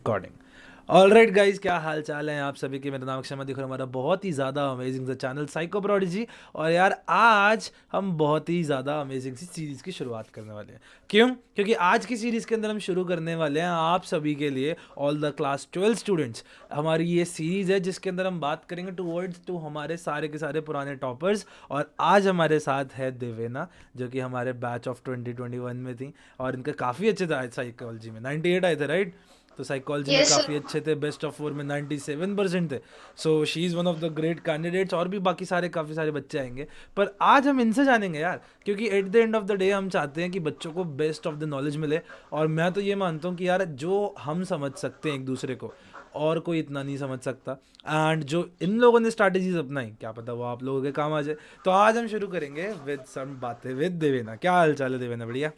Recording. All right guys, क्या हाल चाल है आप सभी के। मेरा नाम अक्षय मदिख और हमारा बहुत ही ज़्यादा अमेजिंग सा चैनल साइको प्रोडिजी। और यार आज हम बहुत ही ज़्यादा अमेजिंग सी सीरीज़ की शुरुआत करने वाले हैं। क्यों? क्योंकि आज की सीरीज़ के अंदर हम शुरू करने वाले हैं आप सभी के लिए, ऑल द क्लास 12 स्टूडेंट्स। हमारी ये सीरीज़ है जिसके अंदर हम बात करेंगे टूवर्ड्स टू हमारे सारे के सारे पुराने टॉपर्स। और आज हमारे साथ है देवेना, जो कि हमारे बैच ऑफ 2021 में थी और इनका काफ़ी अच्छे थे साइकोलॉजी में 98 आए थे, राइट? तो साइकोलॉजी में यस सर। काफ़ी अच्छे थे, बेस्ट ऑफ 4 में 97% थे। So she is one of the great candidates. और भी बाकी सारे काफ़ी सारे बच्चे आएंगे, पर आज हम इनसे जानेंगे यार, क्योंकि eight the and of the day हम चाहते हैं कि बच्चों को बेस्ट ऑफ द नॉलेज मिले। और मैं तो ये मानता हूँ कि यार जो हम समझ सकते हैं एक दूसरे को, और कोई इतना नहीं समझ सकता। एंड जो इन लोगों ने स्ट्रैटेजीज अपनाई, क्या पता वो आप लोगों के काम आ जाए। तो आज हम शुरू करेंगे विद सम बातें विद देवेना। क्या हाल चाल है देवेना? बढ़िया।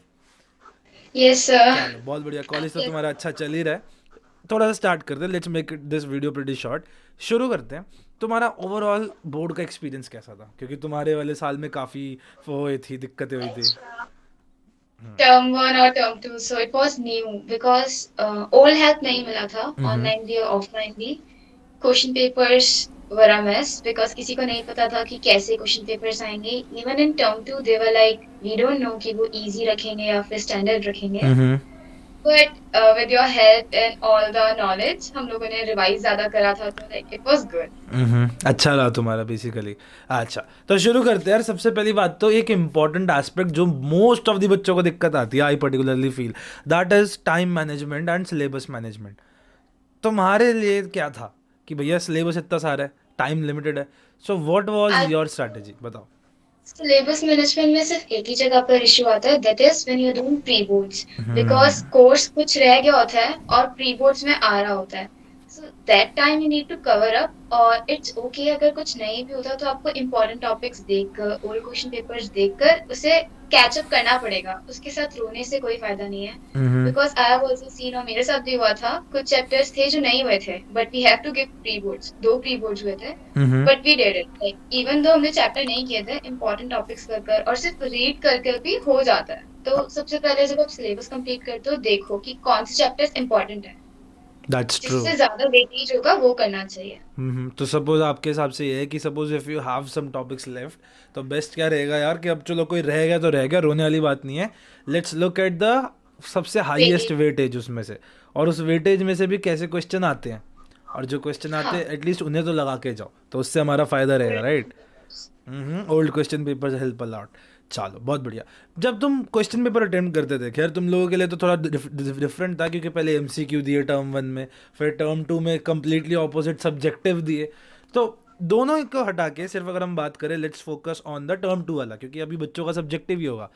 Yes sir. चलो बहुत बढ़िया, कॉलेज तो तुम्हारा अच्छा चल ही रहा है। थोड़ा सा स्टार्ट करते हैं, let's make this video pretty short. शुरू करते हैं। तुम्हारा ओवरऑल बोर्ड का एक्सपीरियंस कैसा था? क्योंकि तुम्हारे वाले साल में काफ़ी वो हुई थी, दिक्कतें हुई थी। टर्म वन और term two so it was new because old help नहीं मिला था, हम्म। ऑनलाइन भी और ऑफलाइन भी। Question papers were a mess because किसी को नहीं पता था कि कैसे क्वेश्चन पेपर्स आएंगे। Even in term two they were like we don't know कि वो इजी रखेंगे या फिर स्टैंडर्ड रखेंगे। Hmm. But with your help and all the knowledge हम लोगों ने रिवाइज ज्यादा करा था, तो लाइक इट वाज गुड। अच्छा रहा तुम्हारा बेसिकली। अच्छा, तो शुरू करते हैं यार। सबसे पहली बात तो एक इंपॉर्टेंट एस्पेक्ट जो मोस्ट ऑफ द बच्चों को दिक्कत आती है, I particularly feel that is time management and syllabus management. तुम्हारे लिए क्या था कि भैया सिलेबस इतना सारा है, टाइम लिमिटेड है, so what was your strategy? बताओ। सिलेबस मैनेजमेंट में सिर्फ एक ही जगह पर इश्यू आता है, that is when you doing pre boards. Because course कुछ रह गया होता है और प्री बोर्ड्स में आ रहा होता है, so that time you need to cover up. और इट्स ओके अगर कुछ नहीं भी होता तो आपको इंपॉर्टेंट टॉपिक्स देखकर, ओल्ड क्वेश्चन पेपर्स देखकर उसे कैचअप करना पड़ेगा। उसके साथ रोने से कोई फायदा नहीं है। Hmm. Because I have also seen, और मेरे साथ भी हुआ था, कुछ चैप्टर्स थे जो नहीं हुए थे but we have to give pre boards. दो प्री बोर्ड्स हुए थे hmm. But we did it, like even though हमने चैप्टर नहीं किए थे, इंपॉर्टेंट टॉपिक्स कर कर और सिर्फ रीड कर कर भी हो जाता है। तो सबसे पहले जब आप सिलेबस कंप्लीट करते हो, देखो कि कौन से चैप्टर्स इंपॉर्टेंट है, दैट्स ट्रू। जिससे ज्यादा वेटेज होगा वो करना चाहिए। तो सपोज आपके हिसाब से ये है कि suppose if you have some topics left, तो बेस्ट क्या रहेगा यार कि अब चलो कोई रह गया तो रह गया, रोने वाली बात नहीं है। लेट्स लुक एट द सबसे हाईएस्ट वेटेज। वेटेज उसमें से, और उस वेटेज में से भी कैसे क्वेश्चन आते हैं, और जो क्वेश्चन आते हाँ। हैं एटलीस्ट उन्हें तो लगा के जाओ, तो उससे हमारा फ़ायदा रहेगा, right? Old question paper help allot. चलो बहुत बढ़िया। जब तुम क्वेश्चन पेपर अटेम्प्ट करते थे, खैर तुम लोगों के लिए तो थोड़ा डिफरेंट था, क्योंकि पहले एमसीक्यू दिए टर्म वन में, फिर टर्म टू में कम्प्लीटली ऑपोजिट सब्जेक्टिव दिए। तो दोनों को हटा के सिर्फ अगर हम बात करें, let's focus on the term two वाला, क्योंकि अभी बच्चों का सब्जेक्टिव ही होगा।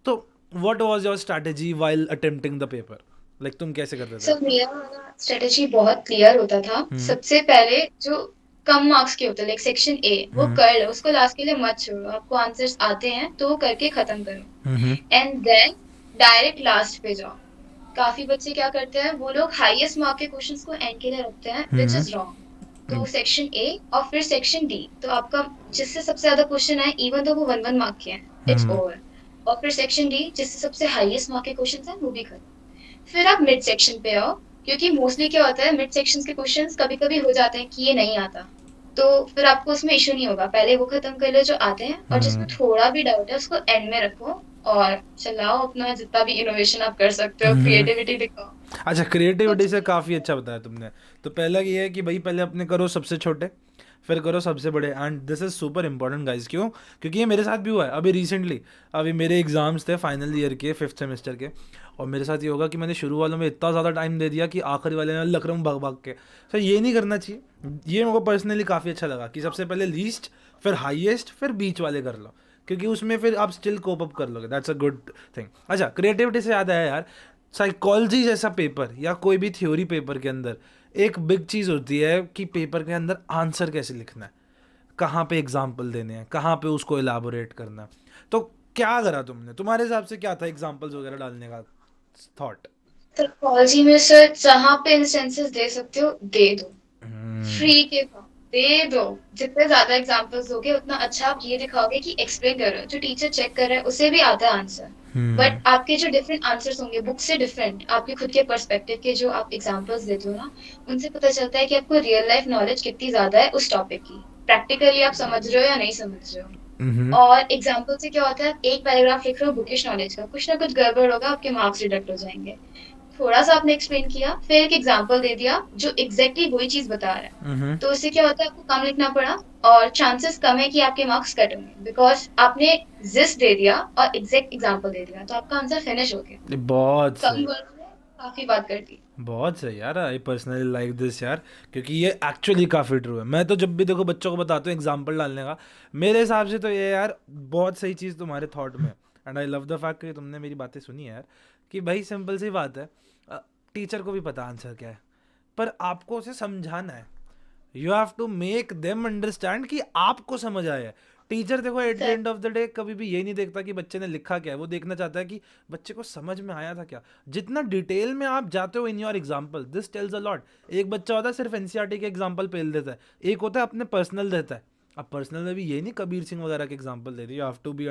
तो what was your strategy while attempting the paper? Like तुम कैसे करते थे? सर मेरा वाला स्ट्रेटेजी बहुत क्लियर होता था। हम्म। सबसे पहले जो कम मार्क्स के होते हैं, लाइक सेक्शन ए, वो हम्म। कर लो, उसको लास्ट के लिए मत छोड़ो। आपको आंसर्स आते हैं तो वो करके खत्म करो hmm. And then direct last पे जाओ। काफी बच्चे क्या करते हैं, वो लोग हाईएस्ट मार्क के क्वेश्चंस को एंड के लिए रखते हैं, विच हम्म। Is wrong. तो सेक्शन ए और फिर सेक्शन डी, तो आपका जिससे सबसे ज्यादा क्वेश्चन आए, इवन तो वो वन वन मार्क के हैं, इट्स हम्म। ओवर। और फिर सेक्शन डी जिससे सबसे हाईएस्ट मार्क के क्वेश्चन है, वो भी खत्म। फिर आप मिड सेक्शन पे आओ, क्योंकि मोस्टली क्या होता है, मिड सेक्शन के क्वेश्चंस कभी कभी हो जाते हैं कि ये नहीं आता। तो फिर आपको उसमें इशू नहीं होगा, पहले वो खत्म कर लो जो आते हैं, और जिसमें हम्म। थोड़ा भी डाउट है उसको एंड में रखो। और चलाओ अपना जितना भी इनोवेशन आप कर सकते हो, हम्म। क्रिएटिविटी दिखाओ। अच्छा, कुछ क्रिएटिविटी से भी। काफ़ी अच्छा बताया तुमने। तो पहला ये है कि भाई पहले अपने करो सबसे छोटे, फिर करो सबसे बड़े। And this is super important guys. क्यों? क्योंकि ये मेरे साथ भी हुआ है अभी रिसेंटली। अभी मेरे एग्जाम्स थे फाइनल ईयर के, फिफ्थ सेमेस्टर के। और मेरे साथ ये होगा कि मैंने शुरू वालों में इतना ज़्यादा टाइम दे दिया कि आखिरी वाले में लग रहा हूँ भाग भाग के। सर ये नहीं करना चाहिए। ये मेरे को पर्सनली काफ़ी अच्छा लगा कि सबसे पहले लीस्ट, फिर हाईएस्ट, फिर बीच वाले कर लो, क्योंकि उसमें फिर आप स्टिल कोप अप कर लोगे। That's a good thing. अच्छा, क्रिएटिविटी से याद आया यार, साइकोलॉजी जैसा पेपर या कोई भी थ्योरी पेपर के अंदर एक बिग चीज़ होती है कि पेपर के अंदर आंसर कैसे लिखना है, कहाँ पे एग्जाम्पल देने हैं, कहाँ पे उसको एलाबोरेट करना है। तो क्या करा तुमने? तुम्हारे हिसाब से क्या था एग्जाम्पल्स वगैरह डालने का थॉट? साइकोलॉजी में सर जहाँ पे इंस्टेंसेस दे सकते हो दे दो, हम्म। फ्री के पास दे दो। जितने ज्यादा एग्जांपल्स दोगे उतना अच्छा आप ये दिखाओगे कि एक्सप्लेन कर रहे हो, जो टीचर चेक कर रहा है उसे भी आता है आंसर। हम्म। बट आपके जो डिफरेंट आंसर्स होंगे बुक से डिफरेंट, आपके खुद के पर्सपेक्टिव के जो आप एग्जांपल्स देते हो ना, उनसे पता चलता है कि आपको रियल लाइफ नॉलेज कितनी ज्यादा है उस टॉपिक की, प्रैक्टिकली आप समझ रहे हो या नहीं समझ रहे हम्म। हो। और एग्जाम्पल से क्या होता है, एक पैराग्राफ लिख रहे हो बुकिश नॉलेज का, कुछ ना कुछ गड़बड़ होगा, आपके मार्क्स डिडक्ट हो जाएंगे। थोड़ा सा आपने एक्सप्लेन किया, फिर एक एग्जांपल दे दिया जो एग्जैक्टली वही चीज बता रहा है, हम्म। तो उससे क्या होता है, आपको कम लिखना पड़ा और चांसेस कम है कि आपके मार्क्स कट होंगे, बिकॉज आपने जिस दे दिया और एग्जैक्ट एग्जांपल दे दिया, तो आपका आंसर फिनिश हो गया। बहुत कम सही। वर्ड में काफी बात कर दी। बहुत सही यार, आई पर्सनली लाइक दिस यार, क्योंकि ये एक्चुअली काफ़ी ट्रू है। मैं तो जब भी देखो बच्चों को बताता हूँ एग्जाम्पल डालने का, मेरे हिसाब से तो ये यार बहुत सही चीज़ तुम्हारे थॉट में है। And I love the fact कि तुमने मेरी बातें सुनी है यार, कि भाई सिंपल सी बात है, टीचर को भी पता आंसर क्या है, पर आपको उसे समझाना है। You have to make them understand कि आपको समझ आया है। टीचर देखो at the sir, end of the day कभी भी ये नहीं देखता कि बच्चे ने लिखा क्या है, वो देखना चाहता है कि बच्चे को समझ में आया था क्या। जितना डिटेल में आप जाते हो in your example, this tells a lot. एक बच्चा होता है सिर्फ एनसीईआरटी के एग्जाम्पल पेल देता है, एक होता है अपने पर्सनल देता है। अब पर्सनल में भी ये नहीं कबीर सिंह वगैरह के एग्जाम्पल दे दिए, you have to be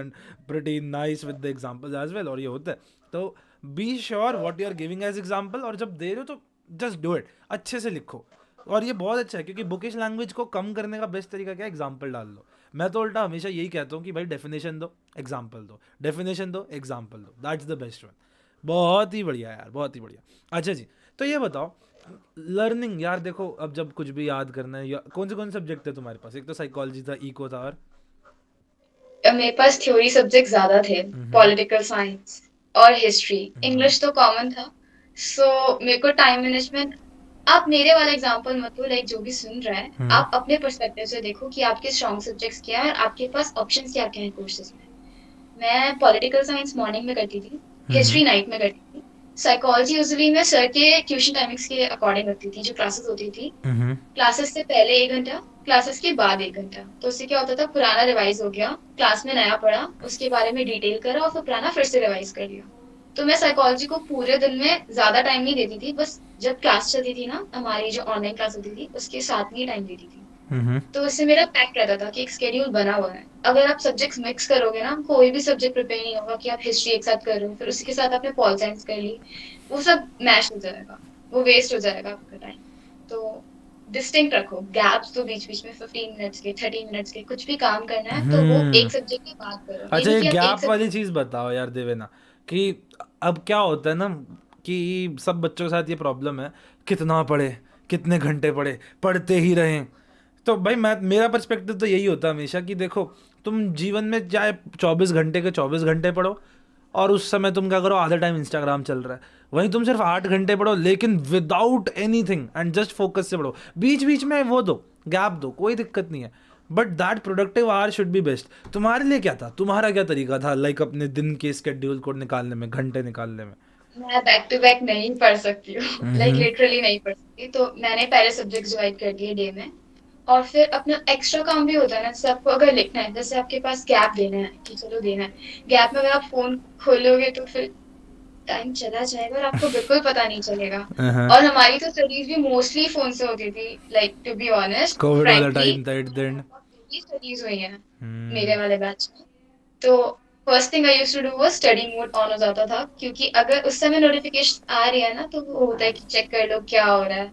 pretty nice with the examples as well, और ये होता है। तो be sure what you are giving as example, और जब दे रहे हो तो जस्ट डू इट, अच्छे से लिखो। और ये बहुत अच्छा है, क्योंकि बुकिश लैंग्वेज को कम करने का बेस्ट तरीका क्या है, एग्जाम्पल डाल लो। मैं तो उल्टा हमेशा यही कहता हूँ कि भाई डेफिनेशन दो, एग्जाम्पल दो, डेफिनेशन दो, एग्जाम्पल दो, दैट्स द बेस्ट वन। बहुत ही बढ़िया यार, बहुत ही बढ़िया। अच्छा जी, तो ये बताओ, लर्निंग यार देखो, अब जब कुछ भी याद करना है, या कौन से सब्जेक्ट थे तुम्हारे पास? एक तो साइकोलॉजी था, इको था, और मेरे पास थ्योरी सब्जेक्ट ज्यादा थे, हम्म। पॉलिटिकल साइंस और हिस्ट्री। हम्म। इंग्लिश तो कॉमन था। सो मेरे को टाइम मैनेजमेंट, आप मेरे वाला एग्जांपल मत लो, लाइक जो भी सुन रहा है हम्म। आप अपने पर्सपेक्टिव से देखो कि आपके स्ट्रॉन्ग सब्जेक्ट्स क्या है और आपके पास ऑप्शंस क्या क्या है कोर्सेज में। मैं पॉलिटिकल साइंस मॉर्निंग में करती थी, हम्म। हिस्ट्री नाइट में करती थी। साइकोलॉजी यूजुअली मैं सर के ट्यूशन टाइमिंग्स के अकॉर्डिंग रखती थी, जो क्लासेस होती थी, हम्म। क्लासेस से पहले 1 घंटा, क्लासेस के बाद 1 घंटा। तो उससे क्या होता था, पुराना रिवाइज हो गया, क्लास में नया पढ़ा, उसके बारे में डिटेल करा और फिर पुराना फिर से रिवाइज कर लिया। तो मैं साइकोलॉजी को पूरे दिन में ज्यादा टाइम नहीं देती थी, बस जब क्लास चलती थी ना, हमारी जो ऑनलाइन क्लास होती थी उसके साथ ही टाइम देती थी। हम्म। तो उससे मेरा पैक रहता था कि एक स्केड्यूल बना हुआ है। अगर आप सब्जेक्ट्स मिक्स करोगे ना, कोई भी सब्जेक्ट प्रिपेयर नहीं होगा कि आप हिस्ट्री एक साथ कर रहे हो फिर उसके साथ आपने पॉल साइंस कर ली, वो सब मैश हो जाएगा, वो वेस्ट हो जाएगा आपका टाइम। तो डिस्टिंक्ट रखो, गैप्स तो बीच बीच में 15 मिनट्स के, 30 मिनट्स के, कुछ भी काम करना है तो वो हम्म। एक सब्जेक्ट की बात करो, ये अच्छा, नहीं ये कि आप एक गैप वाली सब्जेक्ट। चीज़ बताओ यार देवेना, कि अब क्या होता है ना, कि सब बच्चों के साथ ये प्रॉब्लम है, कितना पढ़े, कितने घंटे पढ़े, पढ़ते ही रहें। तो भाई मैं, मेरा पर्सपेक्टिव तो यही होता है हमेशा कि देखो, तुम जीवन में चाहे 24 घंटे के 24 घंटे पढ़ो, और उस समय तुम क्या करो, आधा टाइम इंस्टाग्राम चल रहा है, वहीं तुम सिर्फ 8 घंटे पढ़ो, लेकिन without anything and just focus से पढ़ो। बीच बीच में वो दो, गैप दो, कोई दिक्कत नहीं है, but that productive hour should be best. तुम्हारे लिए क्या था, तुम्हारा क्या तरीका था, लाइक अपने दिन के स्केड्यूल को निकालने में, घंटे निकालने में? मैं बैक टू बैक नहीं पढ़ सकती हूँ लाइक हम्म। लिटरली नहीं पढ़ सकती, तो मैंने पहले सब्जेक्ट डिवाइड कर दिए डे में। और फिर अपना एक्स्ट्रा काम भी होता है ना, जैसे आपको अगर लिखना है, जैसे आपके पास गैप देना है कि चलो देना है, गैप में अगर आप फोन खोलोगे तो फिर टाइम चला जाएगा और आपको बिल्कुल पता नहीं चलेगा। हाँ, और हमारी तो स्टडीज भी मोस्टली फोन से होती थी, like to be honest covid वाला फ्रैंकली, टाइम था एट द एंड। स्टडीज हुई हैं मेरे हम्म। वाले बैच में। तो first thing I used to do was study mode on हो जाता था, क्योंकि अगर उस समय नोटिफिकेशन आ रही है ना, तो वो होता है कि चेक कर लो क्या हो रहा है।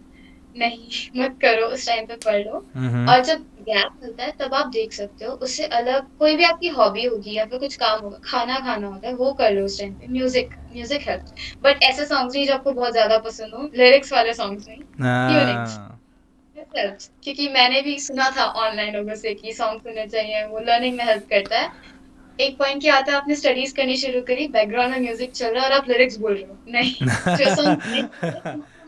नहीं मत करो, उस टाइम पे पढ़ लो। हम्म। और जब गैप मिलता है तब आप देख सकते हो, उससे अलग कोई भी आपकी हॉबी होगी या फिर कुछ काम होगा, खाना खाना होता है वो कर लो उस टाइम पे, म्यूजिक म्यूजिक हेल्प। बट ऐसे सॉन्ग्स नहीं जो आपको बहुत ज्यादा पसंद हो, लिरिक्स वाले सॉन्ग्स नहीं, ट्यूनिंग्स हाँ। हेल्प। क्योंकि मैंने भी सुना था ऑनलाइन लोगों से कि सॉन्ग सुनने चाहिए, वो लर्निंग में हेल्प करता है। एक पॉइंट क्या आता है, आपने स्टडीज करनी शुरू करी, बैकग्राउंड में म्यूजिक चल रहा है और आप लिरिक्स बोल रहे हो, नहीं, जो सॉन्ग नहीं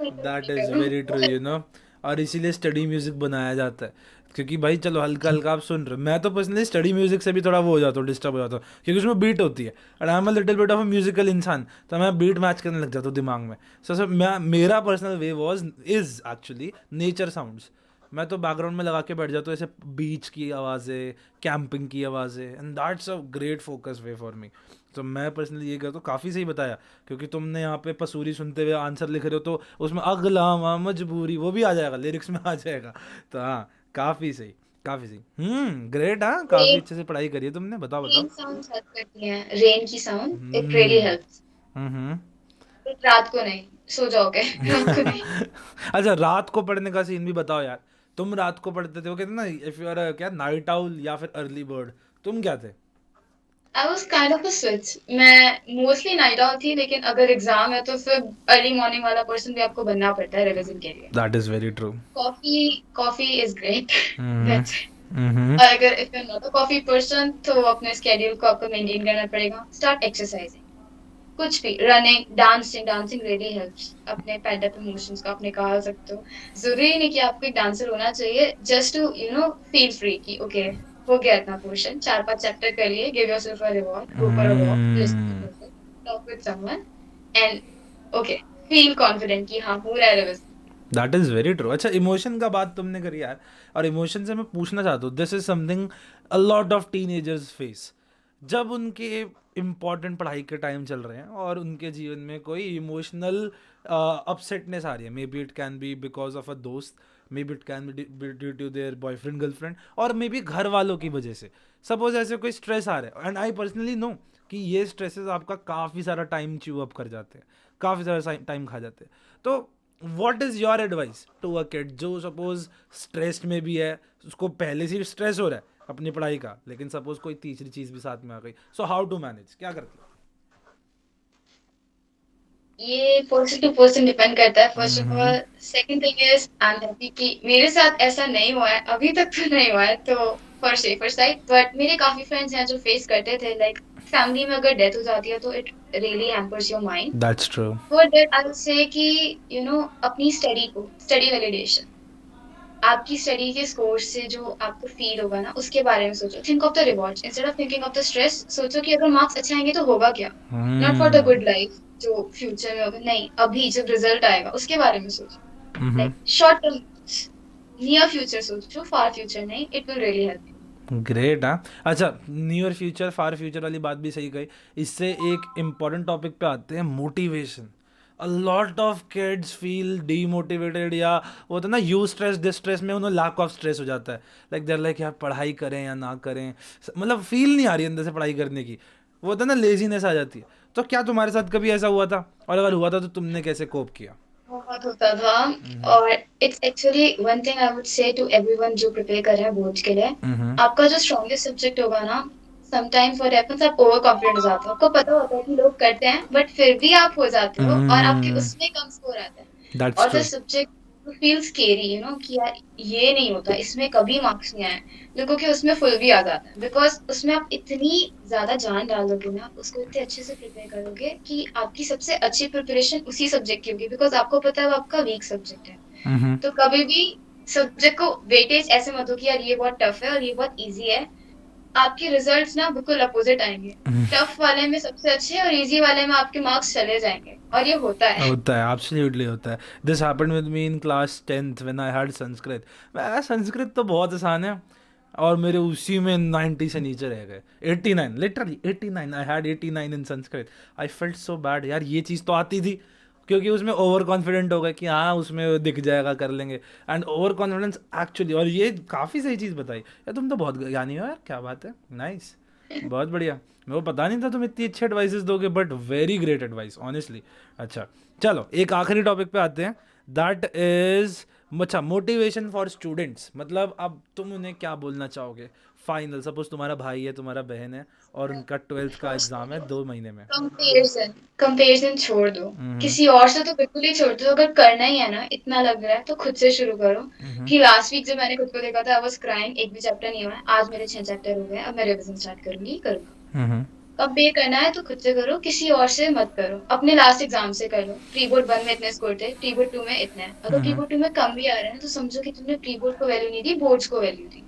दैट नहीं इज़ करो। Very true, you know. और इसीलिए स्टडी म्यूजिक बनाया जाता है, क्योंकि भाई चलो हल्का हल्का आप सुन रहे हो। मैं तो पर्सनली स्टडी म्यूजिक से भी थोड़ा वो हो जाता हूँ, डिस्टर्ब हो जाता हूँ, क्योंकि उसमें बीट होती है, and I am a little bit of a musical इंसान, तो मैं बीट मैच करने लग जाता हूँ दिमाग में। सो मैं, मेरा personal way was is actually nature sounds. मैं तो बैकग्राउंड में लगा के बैठ जाता हूँ, ऐसे बीच की आवाज़ें, कैंपिंग की आवाज़ें, and that's a great focus way for me. तो मैं पर्सनली ये करता हूँ, काफ़ी सही बताया, क्योंकि तुमने यहाँ पे पसूरी सुनते हुए आंसर लिख रहे हो, तो उसमें अगला मजबूरी वो भी आ जाएगा, लिरिक्स में आ जाएगा। तो हाँ, काफ़ी सही, काफी सही। ग्रेट। हाँ, काफी अच्छे से पढ़ाई करी है तुमने। बताओ बताओ। रेन साउंड हेल्प करती हैं, रेन की sound it really hmm. Helps. Hmm. But रात को नहीं, सो जाओगे रात को नहीं। अच्छा, रात को पढ़ने का सीन भी बताओ यार। तुम रात को पढ़ते थे, वो कहते ना, इफ यू आर क्या, नाइट आउल या फिर अर्ली बर्ड, तुम क्या थे? I was kind of a switch. मैं मोस्टली नाइट आउल थी, लेकिन अगर एग्जाम है तो फिर अर्ली मॉर्निंग वाला पर्सन भी आपको बनना पड़ता है रिविजन के लिए। That is very true. Coffee, coffee is great. Hmm. That's it. Hmm. और अगर if you not a coffee person तो अपने स्केड्यूल को आपको मेंटेन करना पड़ेगा। स्टार्ट एक्सरसाइजिंग, कुछ भी, running, dancing. Dancing really helps अपने पेंट अप इमोशंस को आप निकाल सकते हो। जरूरी नहीं कि आपको एक डांसर होना चाहिए, जस्ट टू फील फ्री कि ओके, हो गया इतना पोर्शन, 4-5 चैप्टर कर लिए, give yourself a reward, go for a walk, listen to hmm. Music, talk with someone and okay, feel confident कि हाँ हो रहा है revision. That is very true. अच्छा, इमोशन का बात तुमने करी यार, और इमोशन से मैं पूछना चाहता हूँ, this is something a lot of teenagers face. जब उनके इम्पॉर्टेंट पढ़ाई के टाइम चल रहे हैं और उनके जीवन में कोई इमोशनल अपसेटनेस आ रही है, maybe it can be because of a दोस्त, maybe it can be due to their boyfriend girlfriend, और मे बी घर वालों की वजह से। सपोज ऐसे कोई स्ट्रेस आ रहा है, एंड आई पर्सनली नो कि ये स्ट्रेसेस आपका काफ़ी सारा टाइम च्यू अप कर जाते हैं, काफ़ी सारा टाइम खा जाते हैं। तो what is your advice to a kid जो सपोज स्ट्रेस्ड में भी है, उसको पहले से स्ट्रेस हो रहा है अपनी पढ़ाई का, लेकिन सपोज कोई तीसरी चीज़ भी साथ में आ गई, सो हाउ टू मैनेज, क्या करती ये पर्सन टू पर्सन डिपेंड करता है फर्स्ट ऑफ हो? All. Second thing is I am happy कि मेरे साथ ऐसा नहीं हुआ है अभी तक, तो नहीं हुआ है, तो फॉर सेफर साइड। बट मेरे काफी फ्रेंड्स हैं जो फेस करते थे, लाइक फैमिली में अगर डेथ हो जाती है तो it really hampers your mind. That's true. For that I would से कि अपनी स्टडी को, स्टडी वैलिडेशन, आपकी स्टडी के स्कोर से जो आपको फील होगा ना, उसके बारे में सोचो। Think of the rewards instead of thinking of the stress. सोचो कि अगर मार्क्स अच्छे आएंगे तो होगा क्या, not for the hmm. Good life जो फ्यूचर में होगा, नहीं, अभी जब रिजल्ट आएगा उसके बारे में सोचो। Hmm. Like short term, near future सोचो, फार फ्यूचर नहीं। It will really help great. हाँ, अच्छा, नियर फ्यूचर फार फ्यूचर वाली बात भी सही कही। इससे एक इम्पॉर्टेंट टॉपिक पे आते हैं, motivation. A lot of kids feel demotivated, या वो होता है ना, यू स्ट्रेस दिस स्ट्रेस में उन्हें लैक ऑफ स्ट्रेस हो जाता है। लाइक देर लाइक यार, पढ़ाई करें या ना करें, मतलब फील नहीं आ रही अंदर से पढ़ाई करने की, वो होता है ना, लेजीनेस आ जाती है। तो क्या तुम्हारे साथ कभी ऐसा हुआ था, और अगर हुआ था तो तुमने कैसे कोप किया? बहुत होता था। हम्म। और it's actually one thing I would say to everyone जो प्रिपेयर कर रहे हैं बोर्ड के लिए, हम्म। आपका जो स्ट्रॉन्गेस्ट सब्जेक्ट होगा ना, समटाइम्स व्हाट हैपेंस, आप ओवर कॉन्फिडेंट हो जाते हो। आपको पता होता है कि लोग करते हैं, बट फिर भी आप हो जाते हो और आपके हम्म। उसमें कम स्कोर आता है। दैट्स और the true. Subject feel scary, कि यार ये नहीं होता, इसमें कभी मार्क्स नहीं आए। लोगों के उसमें फुल भी आ जाता है, बिकॉज उसमें आप इतनी ज्यादा जान डालोगे ना, उसको इतने अच्छे से प्रिपेयर करोगे कि आपकी सबसे अच्छी प्रिपरेशन उसी सब्जेक्ट की होगी, बिकॉज आपको पता है वो आपका वीक सब्जेक्ट है। हम्म। तो कभी भी सब्जेक्ट को वेटेज ऐसे मत दो कि यार ये बहुत टफ है और ये बहुत इजी है। आपके रिजल्ट्स ना बिल्कुल अपोजिट आएंगे। टफ वाले में सबसे अच्छे और इजी वाले में आपके मार्क्स चले जाएंगे, और ये होता है। होता है, एब्सोल्युटली होता है। This happened with me in class 10th when I had Sanskrit. मैं, संस्कृत तो बहुत आसान है, और मेरे उसी में 90 से नीचे रह गए। 89, literally 89, I had 89 in Sanskrit. I felt so bad यार, ये चीज़ तो आती थी, क्योंकि उसमें ओवर कॉन्फिडेंट हो गए कि हाँ उसमें दिख जाएगा, कर लेंगे। एंड ओवर कॉन्फिडेंस एक्चुअली, और ये काफ़ी सही चीज़ बताई यार, तुम तो बहुत ज्ञानी हो यार, क्या बात है, नाइस, बहुत बढ़िया। मेरे को पता नहीं था तुम इतनी अच्छी एडवाइसेस दोगे, but very great advice honestly. अच्छा, चलो एक आखिरी टॉपिक पे आते हैं, दैट इज, अच्छा, मोटिवेशन फॉर स्टूडेंट्स, मतलब अब तुम उन्हें क्या बोलना चाहोगे? फाइनल, सपोज तुम्हारा भाई है, तुम्हारा बहन है, और उनका 12th का फर्स्ट एग्जाम है 2 महीने में। कंपेरिजन, कंपेरिजन छोड़ दो। हम्म। किसी और से तो बिल्कुल ही छोड़ दो। अगर करना ही है ना, इतना लग रहा है, तो खुद से शुरू करो। हम्म। कि लास्ट वीक जब मैंने खुद को देखा था, आई वाज क्राइंग, एक भी चैप्टर नहीं हुआ है। आज मेरे 6 चैप्टर हो गए, अब मैं रिवीजन स्टार्ट करूंगी, करूंगा। हम्म। कंपेयर करना है तो खुद से करो, किसी और से मत करो। अपने लास्ट एग्जाम से कर लो। प्री बोर्ड 1 में इतने स्कोर थे, प्री बोर्ड 2 में इतने हैं। अगर प्री हम्म। बोर्ड 2 में कम भी आ रहे हैं तो समझो कि तुमने प्री बोर्ड को वैल्यू नहीं दी, बोर्ड्स को वैल्यू दी।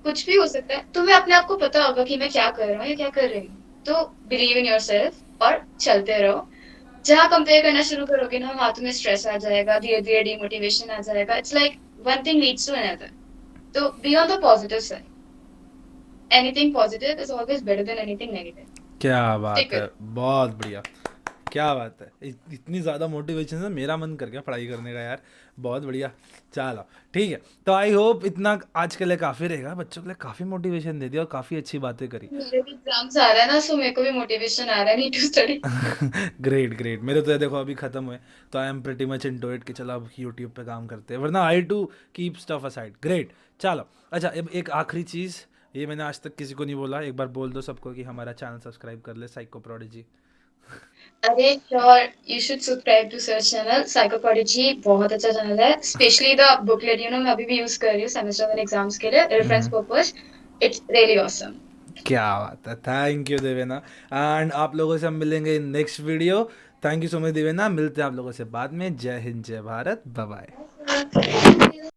कुछ भी हो सकता है, तुम्हें अपने आप को पता होगा कि मैं क्या कर रहा हूँ या क्या कर रही हूँ। तो बिलीव इन योर सेल्फ और चलते रहो। जहाँ कंपेयर करना शुरू करोगे ना, वहां तुम्हें स्ट्रेस आ जाएगा, धीरे धीरे डिमोटिवेशन आ जाएगा। It's like one thing leads to another. तो be on the positive side. Anything positive is always better than anything negative. क्या स्टिक बात विद है, बहुत बढ़िया, क्या बात है, इतनी ज़्यादा मोटिवेशन से मेरा मन कर गया पढ़ाई करने का यार। बहुत बढ़िया। चलो ठीक है, तो आई होप इतना आज के लिए काफ़ी रहेगा, बच्चों के लिए काफ़ी मोटिवेशन दे दिया और काफ़ी अच्छी बातें करी। मेरे भी एग्जाम्स आ रहा है ना, सो मेरे को भी मोटिवेशन आ रहा है, need to study. Great great, मेरे तो ये देखो अभी ख़त्म हुए, तो I am pretty much into it कि चलो अब यूट्यूब पे काम करते हैं, वरना I to keep stuff aside. Great. चलो अच्छा, अब एक आखिरी चीज़, ये मैंने आज तक किसी को नहीं बोला, एक बार बोल दो सबको कि हमारा चैनल सब्सक्राइब कर ले, साइको प्रोडिजी। अरे sure, you should subscribe to search channel Psycho Prodigy, बहुत अच्छा चैनल है, स्पेशली द बुकलेट, मैं अभी भी यूज कर रही हूँ सेमेस्टर वन एग्जाम्स के लिए, reference purpose. It's really awesome. क्या बात है, थैंक यू देवेना। एंड आप लोगों से हम मिलेंगे in next video. Thank you so much Devena, मिलते हैं आप लोगों से बाद में। जय हिंद, जय भारत, बाय बाय।